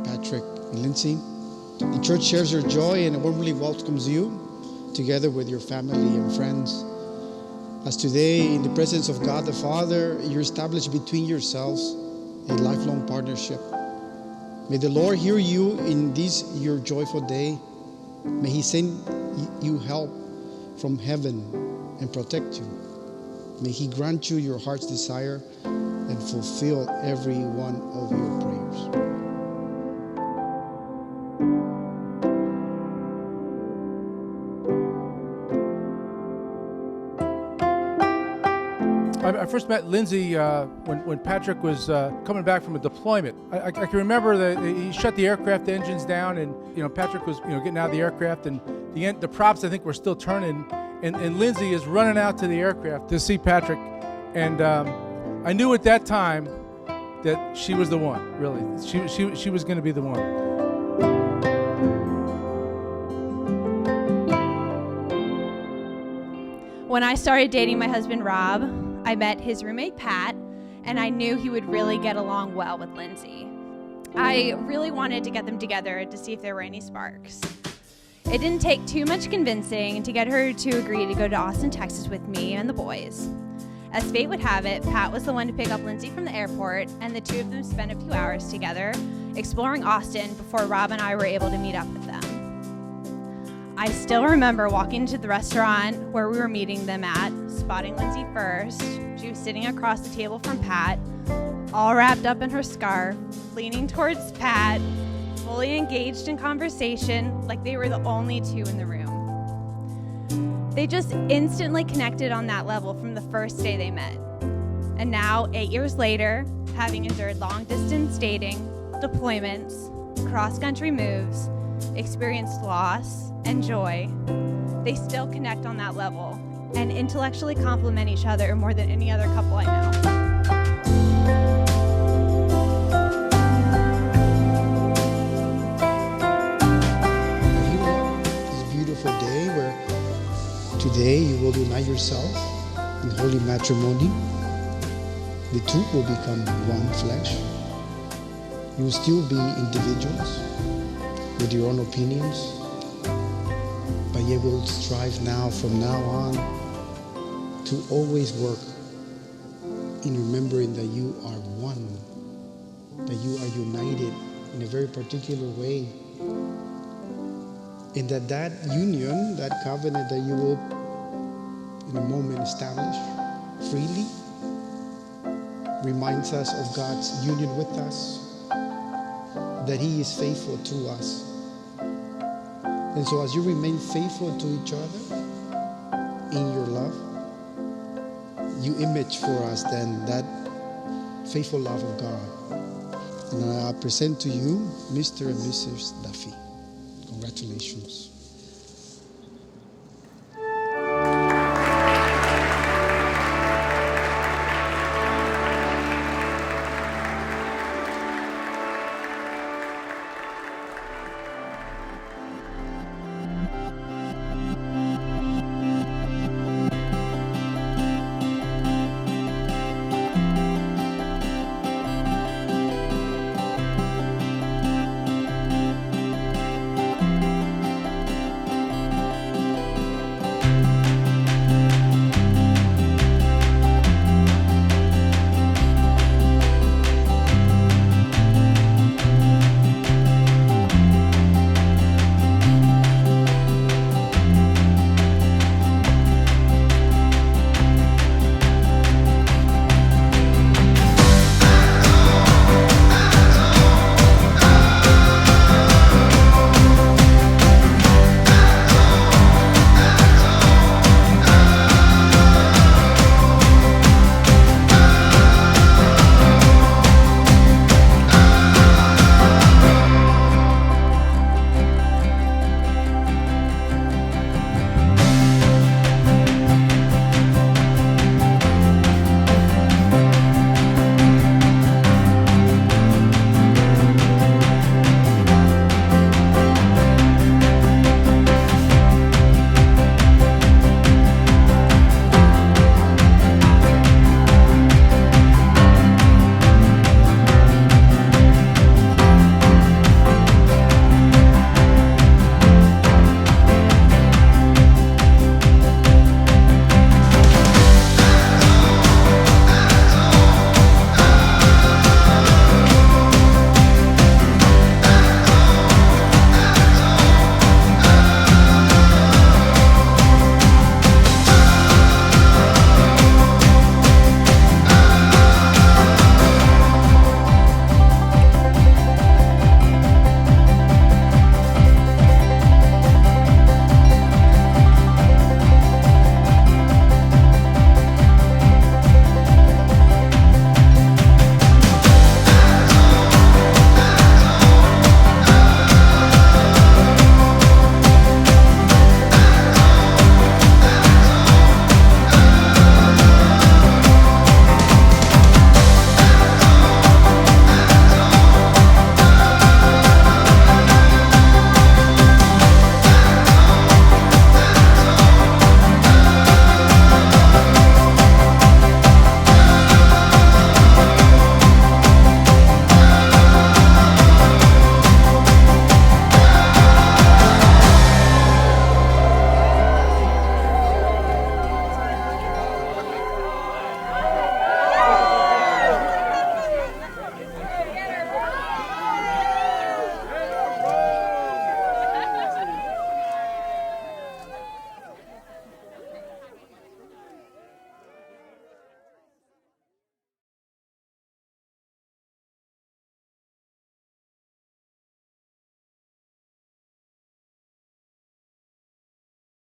Patrick and Lyndsay. The church shares your joy and warmly welcomes you together with your family and friends. As today, in the presence of God the Father, you establish between yourselves a lifelong partnership. May the Lord hear you in this your joyful day. May He send you help from heaven and protect you. May He grant you your heart's desire and fulfill every one of your prayers. I first met Lyndsay when Patrick was coming back from a deployment. I can remember that he shut the aircraft engines down, and Patrick was getting out of the aircraft, and the props I think were still turning, and Lyndsay is running out to the aircraft to see Patrick, and I knew at that time that she was the one. Really, she was going to be the one. When I started dating my husband, Rob, I met his roommate, Pat, and I knew he would really get along well with Lyndsay. I really wanted to get them together to see if there were any sparks. It didn't take too much convincing to get her to agree to go to Austin, Texas with me and the boys. As fate would have it, Pat was the one to pick up Lyndsay from the airport, and the two of them spent a few hours together exploring Austin before Rob and I were able to meet up with them. I still remember walking to the restaurant where we were meeting them at, spotting Lyndsay first. She was sitting across the table from Pat, all wrapped up in her scarf, leaning towards Pat, fully engaged in conversation like they were the only two in the room. They just instantly connected on that level from the first day they met. And now, 8 years later, having endured long-distance dating, deployments, cross-country moves, experienced loss and joy, they still connect on that level and intellectually complement each other more than any other couple I know. This beautiful day where today you will unite yourself in holy matrimony. The two will become one flesh. You will still be individuals with your own opinions, but you will strive now, from now on, to always work in remembering that you are one, that you are united in a very particular way, and that union, that covenant that you will in a moment establish freely, reminds us of God's union with us, that He is faithful to us. And so as you remain faithful to each other in your love, you image for us then that faithful love of God. And I present to you Mr. and Mrs. Duffy. Congratulations.